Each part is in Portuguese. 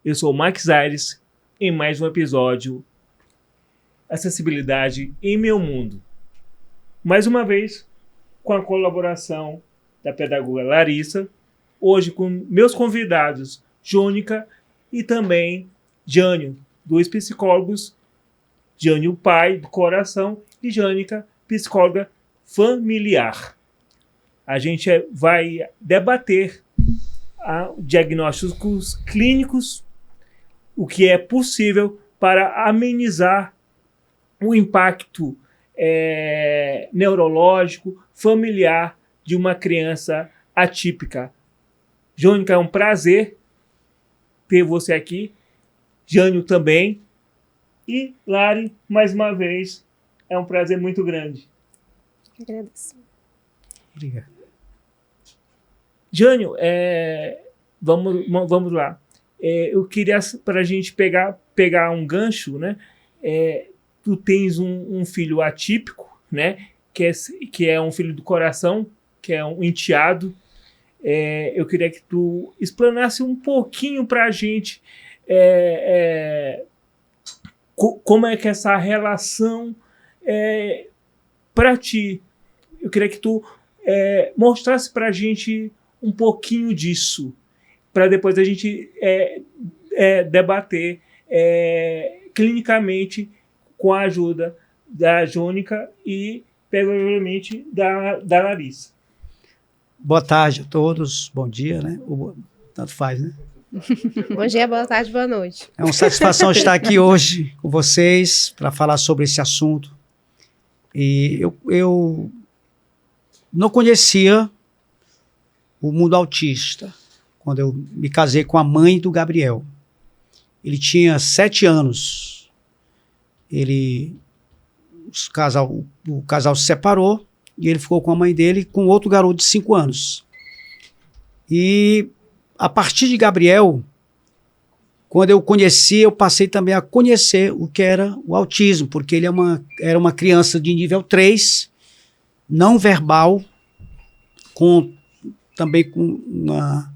Eu sou o Max Aires em mais um episódio Acessibilidade em Meu Mundo. Mais uma vez, com a colaboração da pedagoga Larissa, hoje com meus convidados Jônica e também Jânio, dois psicólogos, Jânio, pai do coração, e Jônica, psicóloga familiar. A gente vai debater diagnósticos clínicos, o que é possível para amenizar o impacto neurológico, familiar de uma criança atípica. Jônica, é um prazer ter você aqui. Jânio também. E Lari, mais uma vez, é um prazer muito grande. Agradeço. Obrigado. Jânio, vamos lá. Eu queria, para a gente pegar um gancho, né? Tu tens um filho atípico, né? Que é um filho do coração, que é um enteado. Eu queria que tu explanasse um pouquinho para a gente como é que essa relação para ti. Eu queria que tu mostrasse para a gente um pouquinho disso, para depois a gente debater clinicamente com a ajuda da Jônica e, provavelmente, da Larissa. Boa tarde a todos, bom dia, né? Tanto faz, né? Bom dia, boa tarde, boa noite. É uma satisfação estar aqui hoje com vocês para falar sobre esse assunto. E eu não conhecia o mundo autista quando eu me casei com a mãe do Gabriel. Ele tinha 7 anos. O casal se separou e ele ficou com a mãe dele com outro garoto de 5 anos. E a partir de Gabriel, quando eu conheci, eu passei também a conhecer o que era o autismo, porque ele era uma criança de nível 3, não verbal, também com uma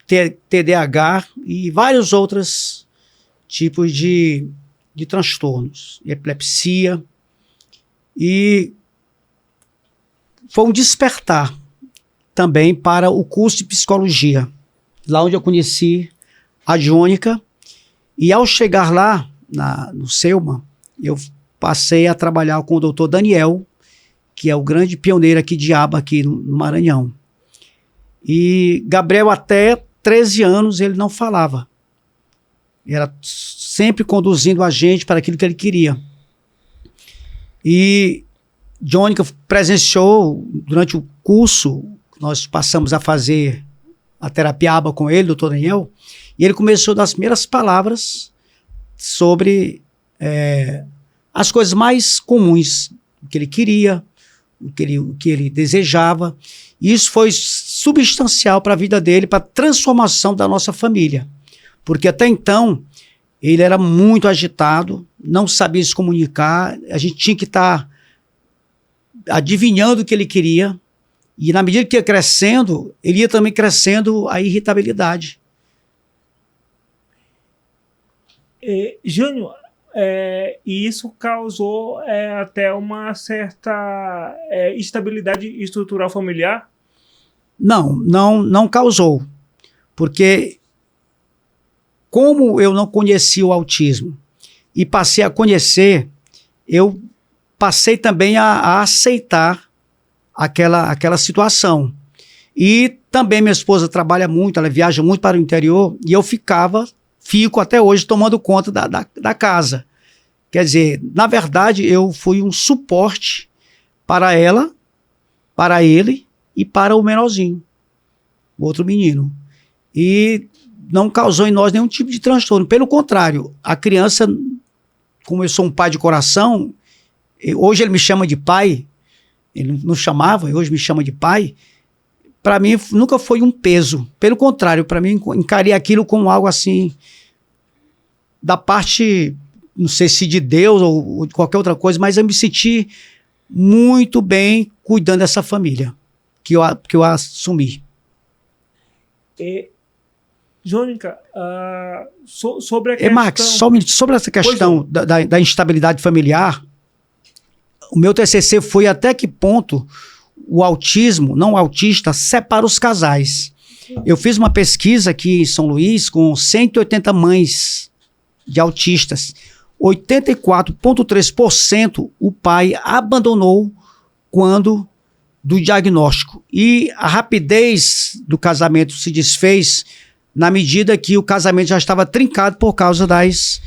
TDAH e vários outros tipos de transtornos, epilepsia. E foi um despertar também para o curso de psicologia, lá onde eu conheci a Jônica. E ao chegar lá, no Selma, eu passei a trabalhar com o doutor Daniel, que é o grande pioneiro aqui de aba aqui no Maranhão. E Gabriel, até 13 anos, ele não falava. Era sempre conduzindo a gente para aquilo que ele queria. E Jônica presenciou, durante o curso, nós passamos a fazer a terapia aba com ele, doutor Daniel, e ele começou a dar as primeiras palavras sobre as coisas mais comuns, o que ele queria, o que ele desejava. E isso foi substancial para a vida dele, para a transformação da nossa família. Porque até então, ele era muito agitado, não sabia se comunicar, a gente tinha que estar adivinhando o que ele queria, e na medida que ia crescendo, ele ia também crescendo a irritabilidade. Júnior, e isso causou até uma certa instabilidade estrutural familiar? Não causou, porque como eu não conhecia o autismo e passei a conhecer, eu passei também a aceitar aquela situação. E também minha esposa trabalha muito, ela viaja muito para o interior, e eu fico até hoje tomando conta da casa. Quer dizer, na verdade, eu fui um suporte para ela, para ele e para o menorzinho, o outro menino. E não causou em nós nenhum tipo de transtorno. Pelo contrário, a criança, como eu sou um pai de coração, hoje ele me chama de pai, ele não chamava, hoje me chama de pai, para mim nunca foi um peso. Pelo contrário, para mim encarei aquilo como algo assim, da parte, não sei se de Deus ou de qualquer outra coisa, mas eu me senti muito bem cuidando dessa família que eu assumi. Jônica, sobre a questão... Max, só um minuto, sobre essa questão da instabilidade familiar, o meu TCC foi até que ponto o autismo, não o autista, separa os casais. Eu fiz uma pesquisa aqui em São Luís com 180 mães de autistas. 84,3% o pai abandonou quando do diagnóstico. E a rapidez do casamento se desfez na medida que o casamento já estava trincado por causa das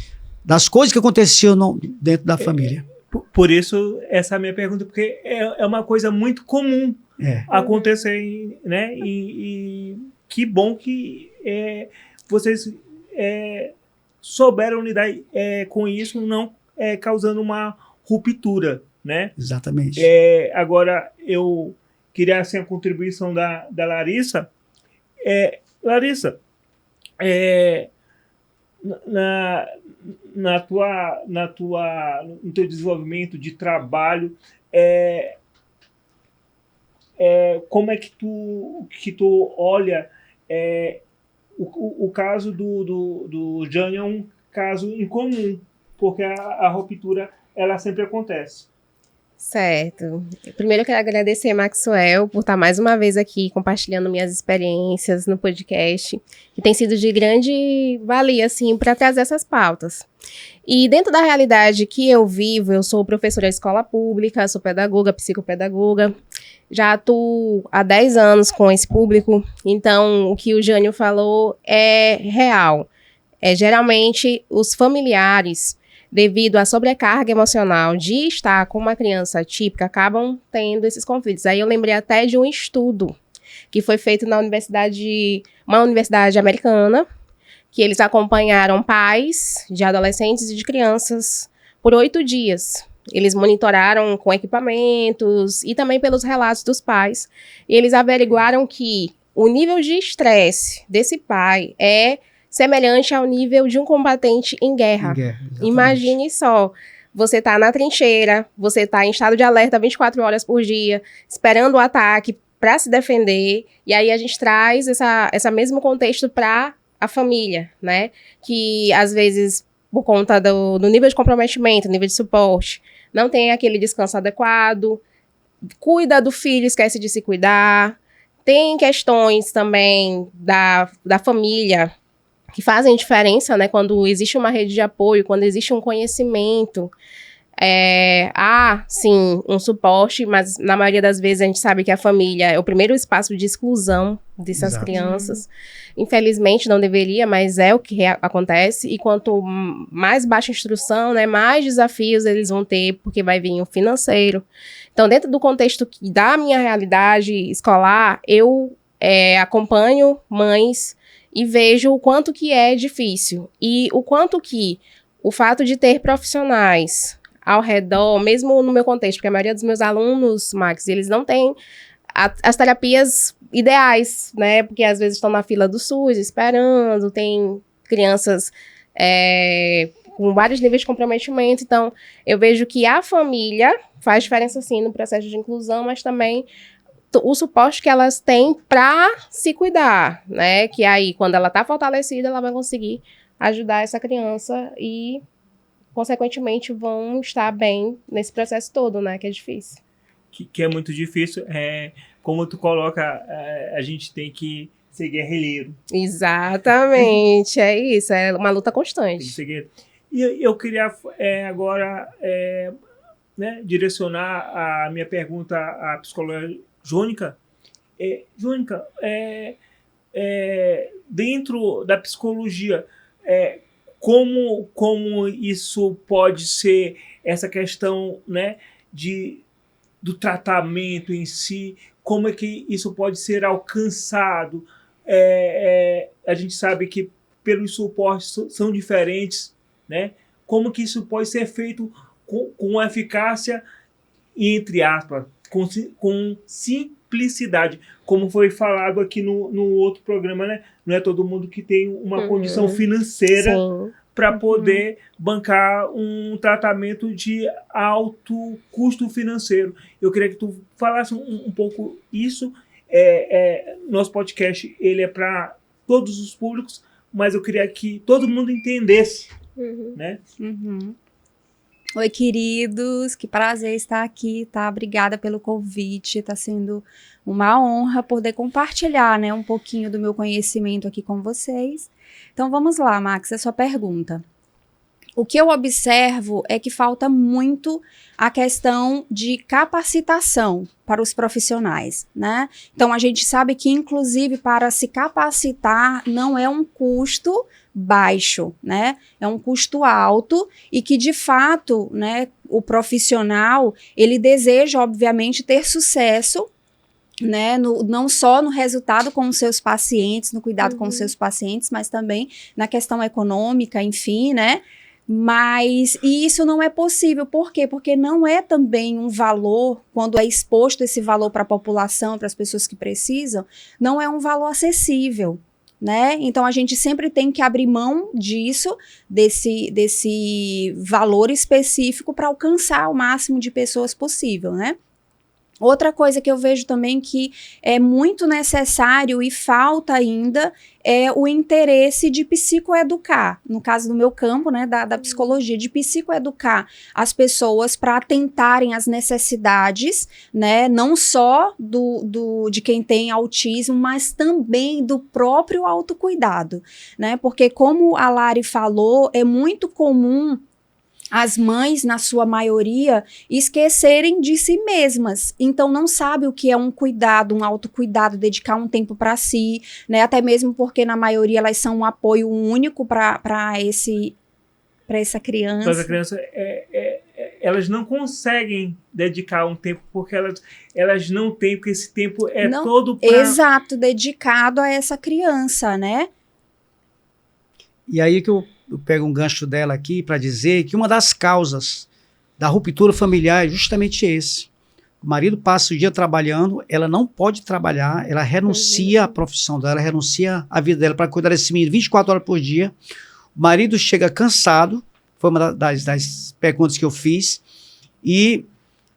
coisas que aconteciam dentro da família. Por isso, essa é a minha pergunta, porque é uma coisa muito comum acontecer, né? E que bom que vocês souberam lidar com isso, não causando uma ruptura, né? Exatamente. Agora, eu queria assim, a contribuição da Larissa. Larissa, no teu desenvolvimento de trabalho, como é que tu olha o caso do Jânio é um caso incomum, porque a ruptura ela sempre acontece. Certo. Primeiro eu quero agradecer, Maxwell, por estar mais uma vez aqui compartilhando minhas experiências no podcast, que tem sido de grande valia, assim, para trazer essas pautas. E dentro da realidade que eu vivo, eu sou professora de escola pública, sou pedagoga, psicopedagoga, já atuo há 10 anos com esse público, então o que o Jânio falou é real. Geralmente, os familiares, devido à sobrecarga emocional de estar com uma criança atípica, acabam tendo esses conflitos. Aí eu lembrei até de um estudo que foi feito na uma universidade americana, que eles acompanharam pais de adolescentes e de crianças por 8 dias. Eles monitoraram com equipamentos e também pelos relatos dos pais. E eles averiguaram que o nível de estresse desse pai é semelhante ao nível de um combatente em guerra. Imagine só, você tá na trincheira, você tá em estado de alerta 24 horas por dia, esperando o ataque para se defender, e aí a gente traz esse mesmo contexto para a família, né? Que às vezes, por conta do nível de comprometimento, nível de suporte, não tem aquele descanso adequado, cuida do filho, esquece de se cuidar, tem questões também da família, que fazem diferença, né, quando existe uma rede de apoio, quando existe um conhecimento, há, sim, um suporte, mas na maioria das vezes a gente sabe que a família é o primeiro espaço de exclusão dessas crianças. Infelizmente não deveria, mas é o que acontece, e quanto mais baixa a instrução, né, mais desafios eles vão ter, porque vai vir o financeiro. Então, dentro do contexto da minha realidade escolar, eu acompanho mães e vejo o quanto que é difícil. E o quanto que o fato de ter profissionais ao redor, mesmo no meu contexto, porque a maioria dos meus alunos, Max, eles não têm as terapias ideais, né? Porque às vezes estão na fila do SUS esperando, tem crianças com vários níveis de comprometimento. Então, eu vejo que a família faz diferença, sim, no processo de inclusão, mas também o suporte que elas têm para se cuidar, né? Que aí, quando ela tá fortalecida, ela vai conseguir ajudar essa criança e, consequentemente, vão estar bem nesse processo todo, né? Que é difícil. Que é muito difícil. Como tu coloca, a gente tem que ser guerrilheiro. Exatamente, é isso. É uma luta constante. E eu queria agora direcionar a minha pergunta à psicóloga Jônica. Jônica, dentro da psicologia, como isso pode ser essa questão, né, do tratamento em si, como é que isso pode ser alcançado? A gente sabe que pelos suportes são diferentes, né? Como que isso pode ser feito com eficácia e, entre aspas, com simplicidade, como foi falado aqui no outro programa, né? Não é todo mundo que tem uma condição financeira para poder bancar um tratamento de alto custo financeiro. Eu queria que tu falasse um pouco isso. Nosso podcast ele é para todos os públicos, mas eu queria que todo mundo entendesse, né? Oi, queridos, que prazer estar aqui, tá? Obrigada pelo convite, tá sendo uma honra poder compartilhar, né, um pouquinho do meu conhecimento aqui com vocês. Então vamos lá, Max, a sua pergunta. O que eu observo é que falta muito a questão de capacitação para os profissionais, né? Então, a gente sabe que, inclusive, para se capacitar não é um custo baixo, né? É um custo alto e que, de fato, né, o profissional, ele deseja, obviamente, ter sucesso, né, não só no resultado com os seus pacientes, no cuidado com os seus pacientes, mas também na questão econômica, enfim, né? E isso não é possível. Por quê? Porque não é também um valor, quando é exposto esse valor para a população, para as pessoas que precisam, não é um valor acessível, né? Então, a gente sempre tem que abrir mão disso, desse valor específico para alcançar o máximo de pessoas possível, né? Outra coisa que eu vejo também que é muito necessário e falta ainda é o interesse de psicoeducar, no caso do meu campo, né, da psicologia, de psicoeducar as pessoas para atentarem às necessidades, né, não só de quem tem autismo, mas também do próprio autocuidado, né, porque como a Lari falou, é muito comum as mães, na sua maioria, esquecerem de si mesmas. Então, não sabe o que é um cuidado, um autocuidado, dedicar um tempo para si, né? Até mesmo porque, na maioria, elas são um apoio único para essa criança. Para essa criança, elas não conseguem dedicar um tempo porque elas não têm, porque esse tempo todo para... Exato, dedicado a essa criança, né? E aí que eu pego um gancho dela aqui para dizer que uma das causas da ruptura familiar é justamente esse. O marido passa o dia trabalhando, ela não pode trabalhar, ela renuncia à profissão dela, renuncia à vida dela para cuidar desse menino 24 horas por dia. O marido chega cansado, foi uma das perguntas que eu fiz, e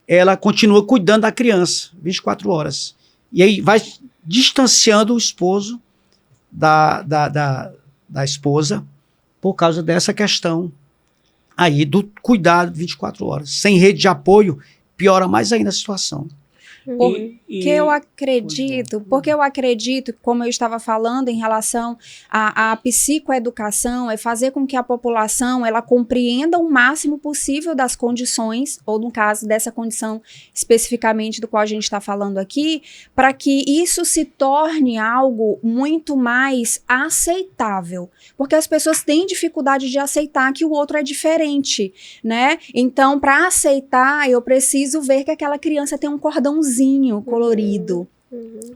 ela continua cuidando da criança 24 horas. E aí vai distanciando o esposo da esposa, por causa dessa questão aí do cuidado 24 horas. Sem rede de apoio, piora mais ainda a situação. Porque eu acredito, como eu estava falando em relação à psicoeducação, é fazer com que a população ela compreenda o máximo possível das condições, ou no caso dessa condição especificamente do qual a gente está falando aqui, para que isso se torne algo muito mais aceitável. Porque as pessoas têm dificuldade de aceitar que o outro é diferente, né? Então, para aceitar, eu preciso ver que aquela criança tem um cordãozinho colorido.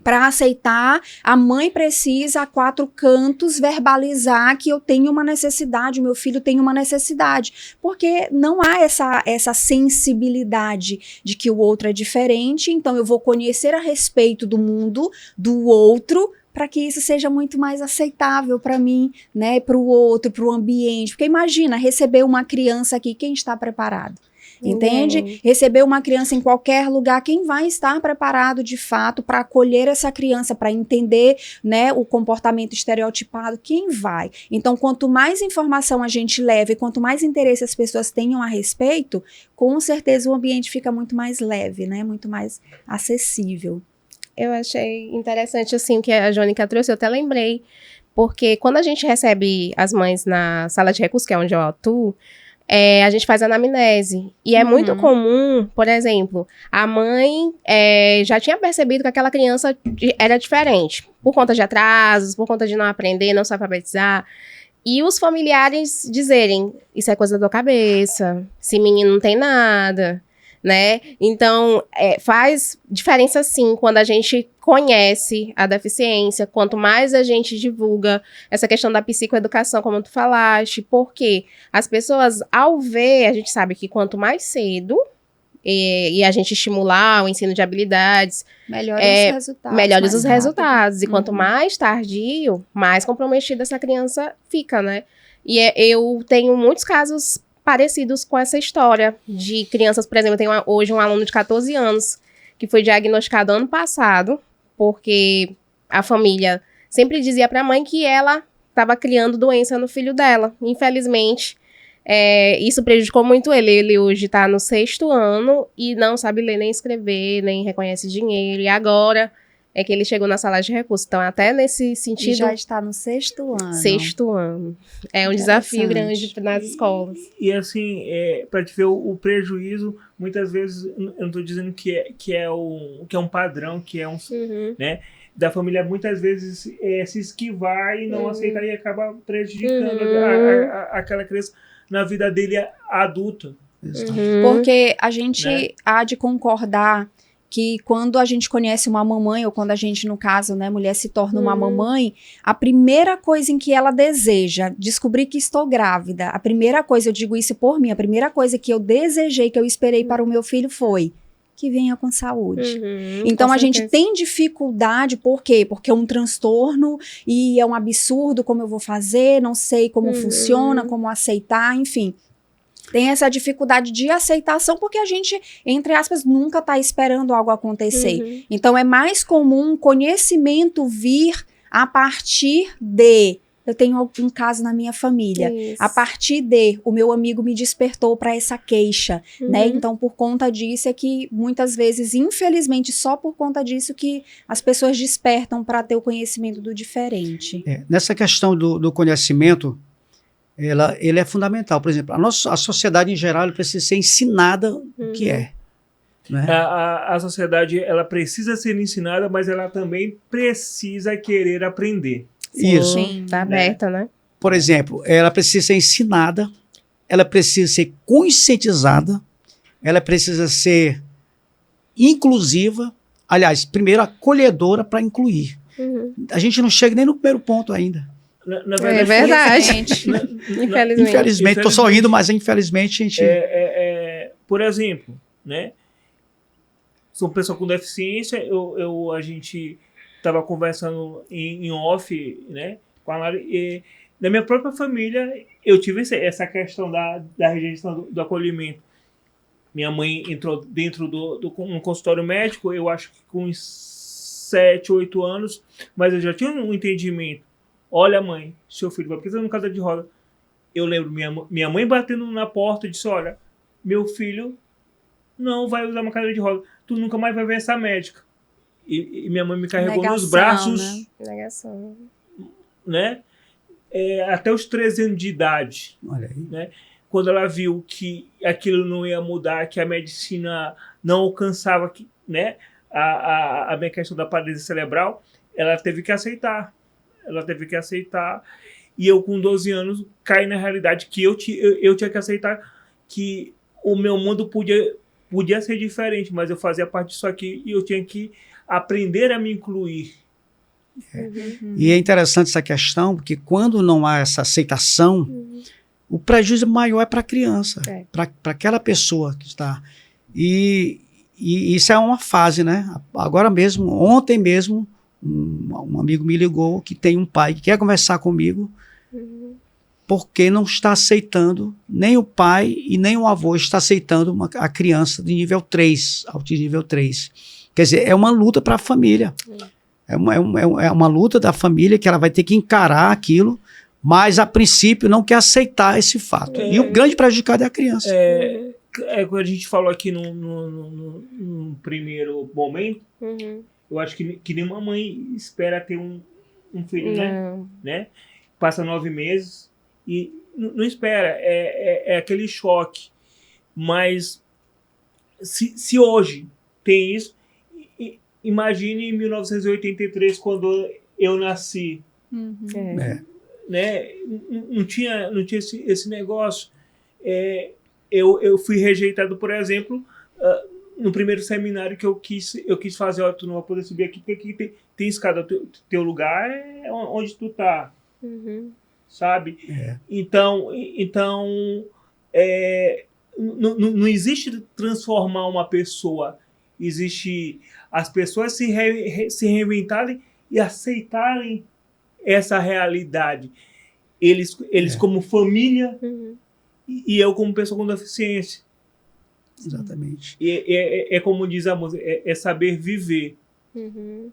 Para aceitar, a mãe precisa a 4 cantos verbalizar que eu tenho uma necessidade, o meu filho tem uma necessidade, porque não há essa sensibilidade de que o outro é diferente, então eu vou conhecer a respeito do mundo do outro para que isso seja muito mais aceitável para mim, né, para o outro, para o ambiente, porque imagina receber uma criança aqui, quem está preparado? Entende? Receber uma criança em qualquer lugar, quem vai estar preparado de fato para acolher essa criança, para entender, né, o comportamento estereotipado, quem vai? Então, quanto mais informação a gente leva e quanto mais interesse as pessoas tenham a respeito, com certeza o ambiente fica muito mais leve, né, muito mais acessível. Eu achei interessante, assim, o que a Jônica trouxe, eu até lembrei, porque quando a gente recebe as mães na sala de recursos, que é onde eu atuo, a gente faz anamnese. E é muito comum, por exemplo, a mãe já tinha percebido que aquela criança era diferente, por conta de atrasos, por conta de não aprender, não se alfabetizar. E os familiares dizerem, isso é coisa da tua cabeça, esse menino não tem nada, né? Então, faz diferença sim quando a gente conhece a deficiência, quanto mais a gente divulga essa questão da psicoeducação, como tu falaste, porque as pessoas, ao ver, a gente sabe que quanto mais cedo e a gente estimular o ensino de habilidades, melhores os resultados. E quanto mais tardio, mais comprometida essa criança fica, né? E eu tenho muitos casos parecidos com essa história de crianças, por exemplo, eu tenho hoje um aluno de 14 anos que foi diagnosticado ano passado, porque a família sempre dizia para a mãe que ela estava criando doença no filho dela. Infelizmente, isso prejudicou muito ele. Ele hoje está no 6º ano e não sabe ler nem escrever, nem reconhece dinheiro. E agora é que ele chegou na sala de recursos. Então, até nesse sentido... E já está no 6º ano. 6º ano. É um desafio grande nas escolas. E assim, para te ver o prejuízo, muitas vezes, eu não estou dizendo que é um padrão, que é um... né, da família, muitas vezes, se esquivar e não aceitar e acaba prejudicando aquela criança na vida dele adulta. Porque a gente há de concordar que quando a gente conhece uma mamãe, ou quando a gente, no caso, né, mulher se torna uma mamãe, a primeira coisa em que ela deseja, descobrir que estou grávida, a primeira coisa, eu digo isso por mim, a primeira coisa que eu desejei, que eu esperei para o meu filho foi que venha com saúde. Então a gente tem dificuldade, por quê? Porque é um transtorno e é um absurdo como eu vou fazer, não sei como funciona, como aceitar, enfim. Tem essa dificuldade de aceitação porque a gente, entre aspas, nunca está esperando algo acontecer. Então é mais comum conhecimento vir a partir de... Eu tenho um caso na minha família. Isso. A partir de, o meu amigo me despertou para essa queixa, né? Então, por conta disso é que muitas vezes, infelizmente, só por conta disso que as pessoas despertam para ter o conhecimento do diferente. Nessa questão do conhecimento, ele é fundamental. Por exemplo, a sociedade em geral precisa ser ensinada o que é. Né? A sociedade ela precisa ser ensinada, mas ela também precisa querer aprender. Isso. Está aberta, né? Por exemplo, ela precisa ser ensinada, ela precisa ser conscientizada, ela precisa ser inclusiva, aliás, primeiro acolhedora para incluir. A gente não chega nem no primeiro ponto ainda. Na verdade, é verdade. Infelizmente, estou sorrindo, mas infelizmente a gente... por exemplo, né? Sou pessoa com deficiência, a gente... estava conversando em off, né, com a Lara, e na minha própria família eu tive essa questão da rejeição do acolhimento. Minha mãe entrou dentro um consultório médico, eu acho que com uns 7, 8 anos, mas eu já tinha um entendimento. Olha, mãe, seu filho vai precisar de uma cadeira de roda. Eu lembro minha mãe batendo na porta e disse, olha, meu filho não vai usar uma cadeira de roda, tu nunca mais vai ver essa médica. E minha mãe me carregou nos braços, né? Negação. Né? Até os 13 anos de idade. Olha aí. Né? Quando ela viu que aquilo não ia mudar, que a medicina não alcançava, né, a minha questão da paralisia cerebral, ela teve que aceitar. E eu, com 12 anos, caí na realidade que eu tinha que aceitar que o meu mundo podia ser diferente, mas eu fazia parte disso aqui e eu tinha que aprender a me incluir. E é interessante essa questão, porque quando não há essa aceitação, o prejuízo maior é para a criança, para aquela pessoa que está. E isso é uma fase, né? Agora mesmo, ontem mesmo, um amigo me ligou que tem um pai que quer conversar comigo porque não está aceitando, nem o pai e nem o avô está aceitando a criança de nível 3, autismo nível 3. Quer dizer, é uma luta para a família. É uma luta da família que ela vai ter que encarar aquilo, mas a princípio não quer aceitar esse fato. E o grande prejudicado é a criança. Quando a gente falou aqui no primeiro momento, eu acho que nenhuma mãe espera ter um filho, né? Passa 9 meses e não espera. É aquele choque. Mas se hoje tem isso, imagine em 1983, quando eu nasci. Né? Não tinha esse negócio. Eu fui rejeitado, por exemplo, no primeiro seminário que eu quis fazer. Ó, tu não vai poder subir aqui, porque aqui tem escada. Teu lugar é onde tu tá. Sabe? Então não existe transformar uma pessoa. Existe as pessoas se reinventarem e aceitarem essa realidade. Eles como família e eu como pessoa com deficiência. Exatamente. É como diz a música, é saber viver.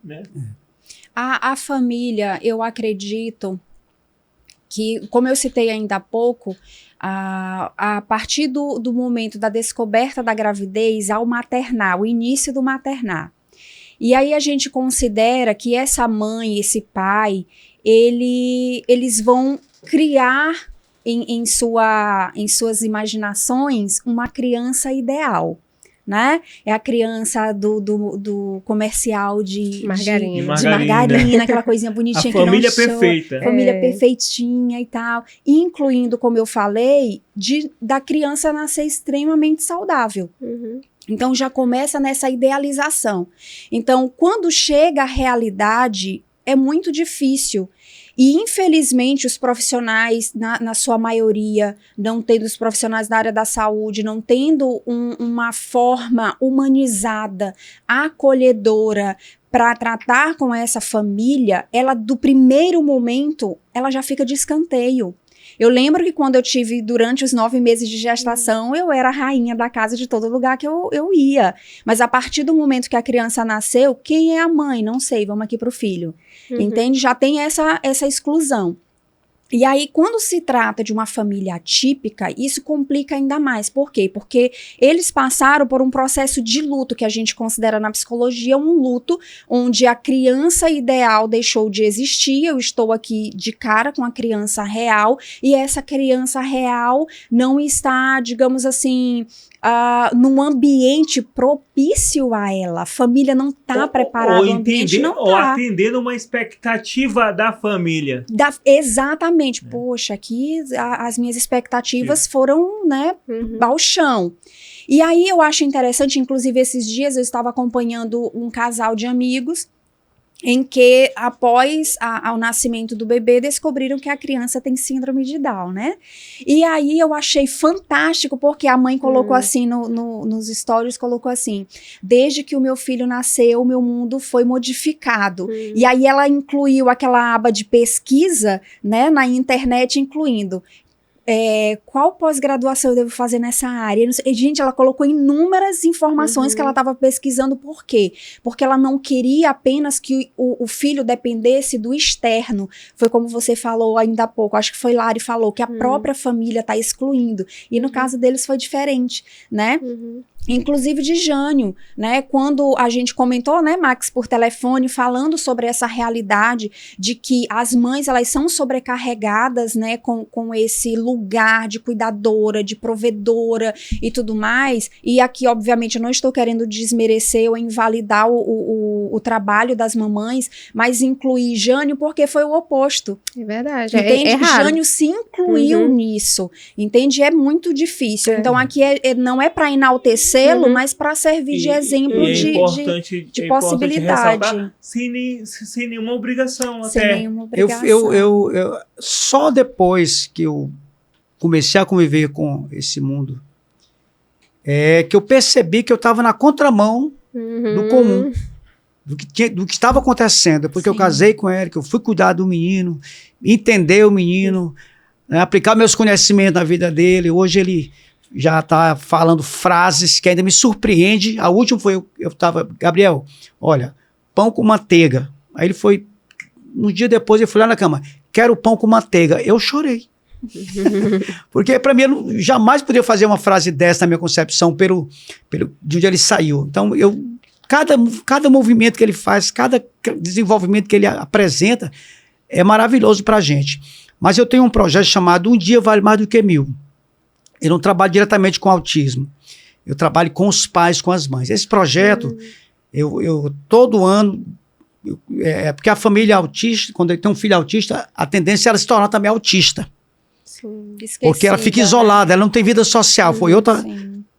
Né? A família, eu acredito que, como eu citei ainda há pouco, a partir do momento da descoberta da gravidez ao maternar, o início do maternar. E aí a gente considera que essa mãe, esse pai, eles vão criar em suas imaginações uma criança ideal, né? É a criança do comercial de margarina, aquela coisinha bonitinha. A família perfeita. Família perfeitinha e tal. Incluindo, como eu falei, da criança nascer extremamente saudável. Uhum. Então, já começa nessa idealização. Então, quando chega a realidade, é muito difícil. E, infelizmente, os profissionais, na sua maioria, não tendo os profissionais da área da saúde, não tendo uma forma humanizada, acolhedora, para tratar com essa família, ela, do primeiro momento, ela já fica de escanteio. Eu lembro que quando eu tive, durante os 9 meses de gestação, eu era a rainha da casa de todo lugar que eu ia. Mas a partir do momento que a criança nasceu, quem é a mãe? Não sei, vamos aqui pro filho. Entende? Já tem essa exclusão. E aí, quando se trata de uma família atípica, isso complica ainda mais. Por quê? Porque eles passaram por um processo de luto, que a gente considera na psicologia um luto, onde a criança ideal deixou de existir. Eu estou aqui de cara com a criança real, e essa criança real não está, digamos assim, num ambiente propício a ela. A família não está preparada, o ambiente não está. Ou atendendo uma expectativa da família. Exatamente. Poxa, aqui as minhas expectativas foram, né, ao chão. E aí eu acho interessante, inclusive esses dias eu estava acompanhando um casal de amigos, em que, após ao nascimento do bebê, descobriram que a criança tem síndrome de Down, né? E aí eu achei fantástico, porque a mãe colocou assim, nos stories, colocou assim: desde que o meu filho nasceu, o meu mundo foi modificado. E aí ela incluiu aquela aba de pesquisa, né, na internet, incluindo... qual pós-graduação eu devo fazer nessa área? Gente, ela colocou inúmeras informações que ela estava pesquisando. Por quê? Porque ela não queria apenas que o filho dependesse do externo. Foi como você falou ainda há pouco, acho que foi Lari falou, que a própria família está excluindo. E no caso deles foi diferente, né? Inclusive de Jânio, né, quando a gente comentou, né, Max, por telefone, falando sobre essa realidade de que as mães, elas são sobrecarregadas, né, com esse lugar de cuidadora, de provedora e tudo mais, e aqui, obviamente, eu não estou querendo desmerecer ou invalidar o trabalho das mamães, mas incluir Jânio porque foi o oposto. É verdade, entende? É raro. Jânio se incluiu nisso, entende? É muito difícil. Então, aqui não é para enaltecer, mas para servir de exemplo de possibilidade. Sem nenhuma obrigação. Sem até. nenhuma obrigação. Eu só depois que eu comecei a conviver com esse mundo que eu percebi que eu estava na contramão do comum, do que estava acontecendo. Porque eu casei com ele, que eu fui cuidar do menino, entender o menino, né, aplicar meus conhecimentos na vida dele. Hoje ele já está falando frases que ainda me surpreende. A última foi, eu estava, Gabriel, olha, pão com manteiga. Aí ele foi, um dia depois ele foi lá na cama, quero pão com manteiga. Eu chorei. Porque para mim eu jamais poderia fazer uma frase dessa na minha concepção de onde ele saiu. Então cada movimento que ele faz, cada desenvolvimento que ele apresenta é maravilhoso para a gente. Mas eu tenho um projeto chamado Um Dia Vale Mais do que Mil. Eu não trabalho diretamente com autismo. Eu trabalho com os pais, com as mães. Esse projeto, eu todo ano... porque a família autista, quando tem um filho autista, a tendência é ela se tornar também autista. Sim. Porque ela fica isolada, ela não tem vida social. Foi outra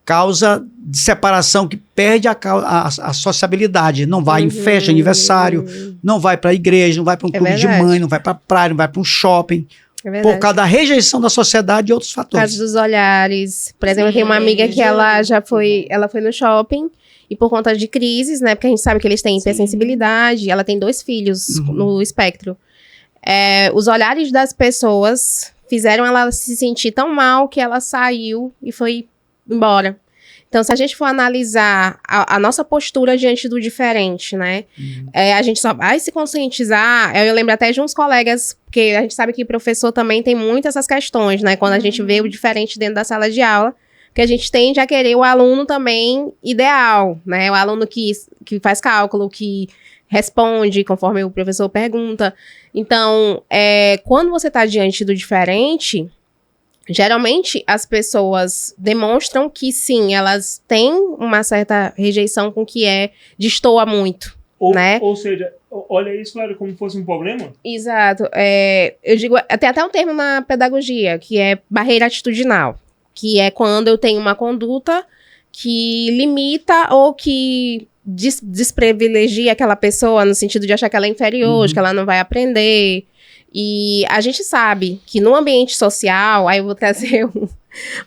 causa de separação que perde a sociabilidade. Não vai em festa, aniversário, não vai para a igreja, não vai para um clube de mãe, não vai para a praia, não vai para um shopping. Por causa da rejeição da sociedade e outros fatores. Por causa dos olhares. Por exemplo, eu tenho uma amiga que ela foi no shopping e por conta de crises, né? Porque a gente sabe que eles têm hipersensibilidade. Ela tem 2 filhos no espectro. Os olhares das pessoas fizeram ela se sentir tão mal que ela saiu e foi embora. Então, se a gente for analisar a nossa postura diante do diferente, né? A gente só vai se conscientizar. Eu lembro até de uns colegas, porque a gente sabe que professor também tem muitas essas questões, né? Quando a gente vê o diferente dentro da sala de aula, que a gente tende a querer o aluno também ideal, né? O aluno que faz cálculo, que responde conforme o professor pergunta. Então, quando você está diante do diferente, geralmente as pessoas demonstram que sim, elas têm uma certa rejeição com o que destoa muito, né? Ou seja, olha isso, claro, como fosse um problema. Exato. Eu digo, tem até um termo na pedagogia, que é barreira atitudinal, que é quando eu tenho uma conduta que limita ou que desprivilegia aquela pessoa, no sentido de achar que ela é inferior, de que ela não vai aprender. E a gente sabe que no ambiente social, aí eu vou trazer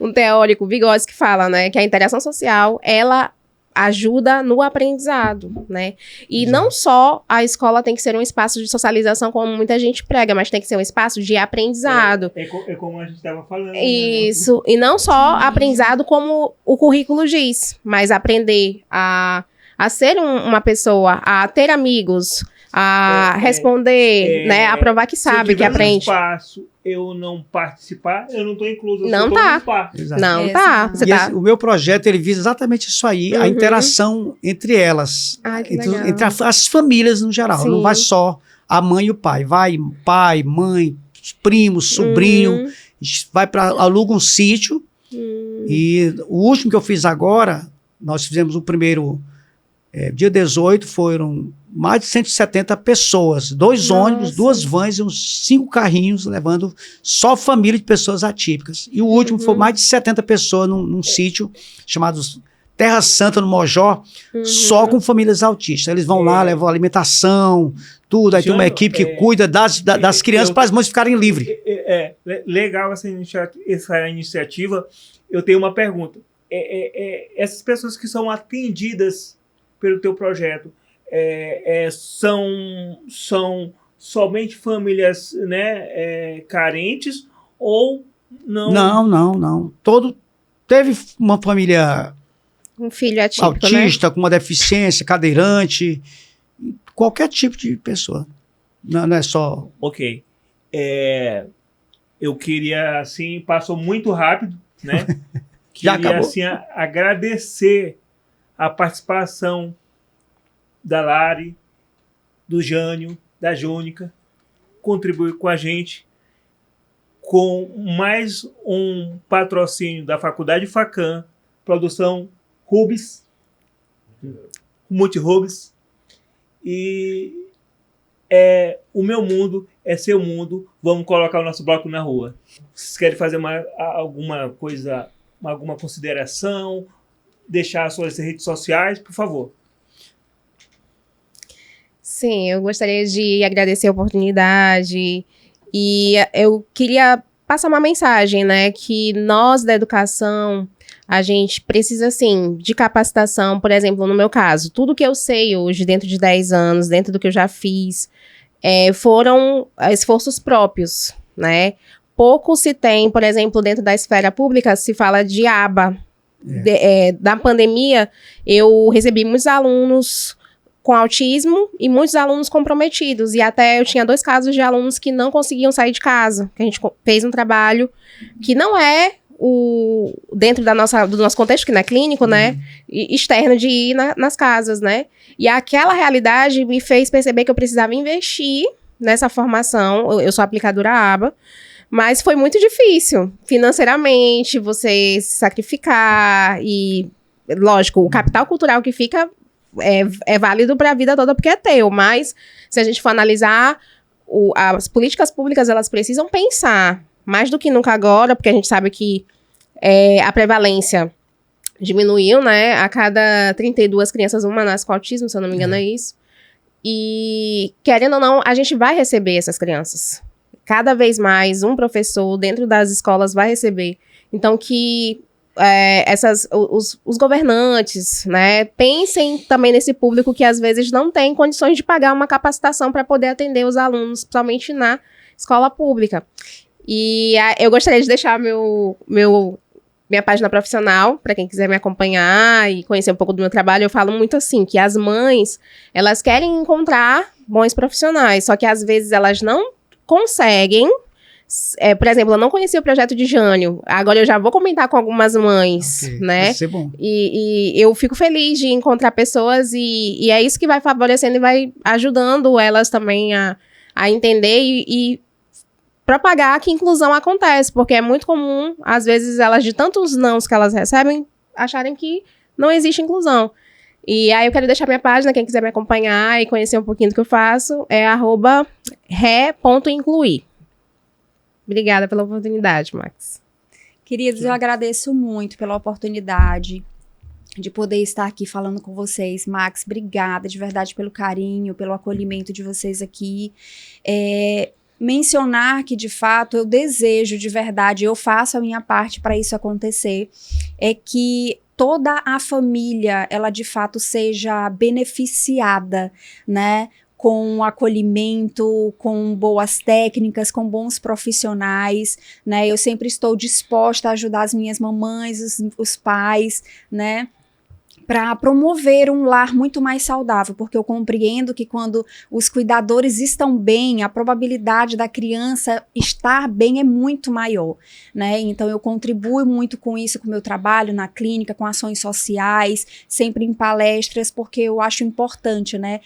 um teórico, Vygotsky, que fala, né, que a interação social, ela ajuda no aprendizado, né? E Exato. não só a escola tem que ser um espaço de socialização, como muita gente prega, mas tem que ser um espaço de aprendizado. É como a gente estava falando. Isso, e não só aprendizado como o currículo diz, mas aprender a ser uma pessoa, a ter amigos, a responder, né, a provar que sabe, que aprende. Se eu espaço, eu não participar, eu não estou incluso. Não tá. Exato. Não tá. Você tá. O meu projeto, ele visa exatamente isso aí, a interação entre elas, Ai, que entre, legal. entre as famílias no geral. Sim. Não vai só a mãe e o pai, vai pai, mãe, primos, sobrinho, vai para aluga um sítio. E o último que eu fiz agora, nós fizemos o primeiro, dia 18, foram mais de 170 pessoas, 2 ônibus, 2 vans e uns 5 carrinhos, levando só família de pessoas atípicas. E o último foi mais de 70 pessoas num sítio chamado Terra Santa, no Mojó, só com famílias autistas. Eles vão lá, levam alimentação, tudo, aí tem uma equipe que cuida das crianças para as mães ficarem livres. Legal essa iniciativa. Eu tenho uma pergunta. Essas pessoas que são atendidas pelo teu projeto, são somente famílias, né, carentes ou não? Não. Teve uma família Um filho atípico, autista, né? com uma deficiência, cadeirante, qualquer tipo de pessoa. Não é só... Ok. Eu queria, assim, passou muito rápido, né? Já Queria, acabou? assim, agradecer a participação da Lari, do Jânio, da Jônica, contribuir com a gente com mais um patrocínio da Faculdade Facam, produção Rubens, Multi-Rubens, e o meu mundo é seu mundo, vamos colocar o nosso bloco na rua. Vocês querem fazer alguma coisa, alguma consideração, deixar suas redes sociais, por favor. Sim, eu gostaria de agradecer a oportunidade e eu queria passar uma mensagem, né, que nós da educação, a gente precisa, assim, de capacitação. Por exemplo, no meu caso, tudo que eu sei hoje, dentro de 10 anos, dentro do que eu já fiz, foram esforços próprios, né? Pouco se tem, por exemplo, dentro da esfera pública, se fala de aba. Da pandemia, eu recebi muitos alunos com autismo e muitos alunos comprometidos. E até eu tinha 2 casos de alunos que não conseguiam sair de casa. Que a gente fez um trabalho que não é dentro do nosso contexto, que não é clínico, né? Externo, de ir nas casas, né? E aquela realidade me fez perceber que eu precisava investir nessa formação. Eu sou aplicadora ABA. Mas foi muito difícil, financeiramente, você se sacrificar e, lógico, o capital cultural que fica é válido para a vida toda porque é teu, mas se a gente for analisar, as políticas públicas, elas precisam pensar, mais do que nunca agora, porque a gente sabe que a prevalência diminuiu, né? A cada 32 crianças, uma nasce com autismo, se eu não me engano é isso. E, querendo ou não, a gente vai receber essas crianças. Cada vez mais, um professor dentro das escolas vai receber. Então, que os governantes, né, pensem também nesse público que, às vezes, não tem condições de pagar uma capacitação para poder atender os alunos, principalmente na escola pública. E eu gostaria de deixar meu minha página profissional, para quem quiser me acompanhar e conhecer um pouco do meu trabalho, eu falo muito assim, que as mães, elas querem encontrar bons profissionais, só que às vezes elas não conseguem. Por exemplo, eu não conhecia o projeto de Jânio, agora eu já vou comentar com algumas mães, né? Vai ser bom. E eu fico feliz de encontrar pessoas e é isso que vai favorecendo e vai ajudando elas também a entender e propagar que inclusão acontece, porque é muito comum, às vezes, elas, de tantos nãos que elas recebem, acharem que não existe inclusão. E aí eu quero deixar minha página, quem quiser me acompanhar e conhecer um pouquinho do que eu faço, é @re.incluir. Obrigada pela oportunidade, Max. Queridos, eu agradeço muito pela oportunidade de poder estar aqui falando com vocês. Max, obrigada de verdade pelo carinho, pelo acolhimento de vocês aqui. Mencionar que, de fato, eu desejo de verdade, eu faço a minha parte para isso acontecer, é que toda a família, ela de fato seja beneficiada, né? Com acolhimento, com boas técnicas, com bons profissionais, né? Eu sempre estou disposta a ajudar as minhas mamães, os pais, né? Para promover um lar muito mais saudável, porque eu compreendo que quando os cuidadores estão bem, a probabilidade da criança estar bem é muito maior, né? Então eu contribuo muito com isso, com o meu trabalho na clínica, com ações sociais, sempre em palestras, porque eu acho importante, né?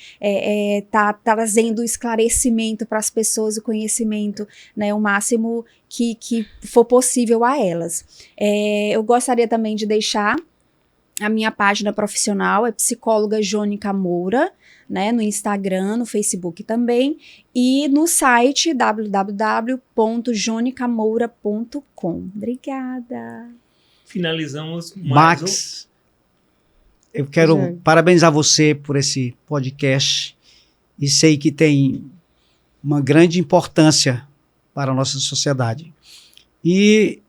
Tá trazendo esclarecimento para as pessoas, o conhecimento, né? O máximo que for possível a elas. Eu gostaria também de deixar a minha página profissional, é psicóloga Jônica Moura, né, no Instagram, no Facebook também, e no site www.jonicamoura.com. Obrigada. Finalizamos mais Max, eu quero parabenizar você por esse podcast e sei que tem uma grande importância para a nossa sociedade. E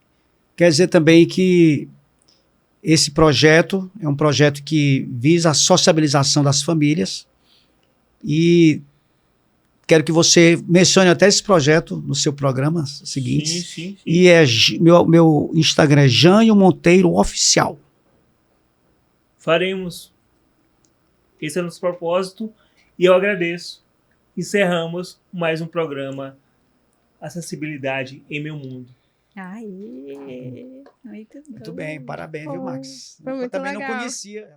quer dizer também que esse projeto é um projeto que visa a sociabilização das famílias e quero que você mencione até esse projeto no seu programa seguinte. Sim. E meu Instagram é Jânio Monteiro Oficial. Faremos. Esse é o nosso propósito e eu agradeço. Encerramos mais um programa Acessibilidade em Meu Mundo. Aê, muito bom. Muito bem, parabéns, viu, Max? Foi Eu muito também legal. não conhecia.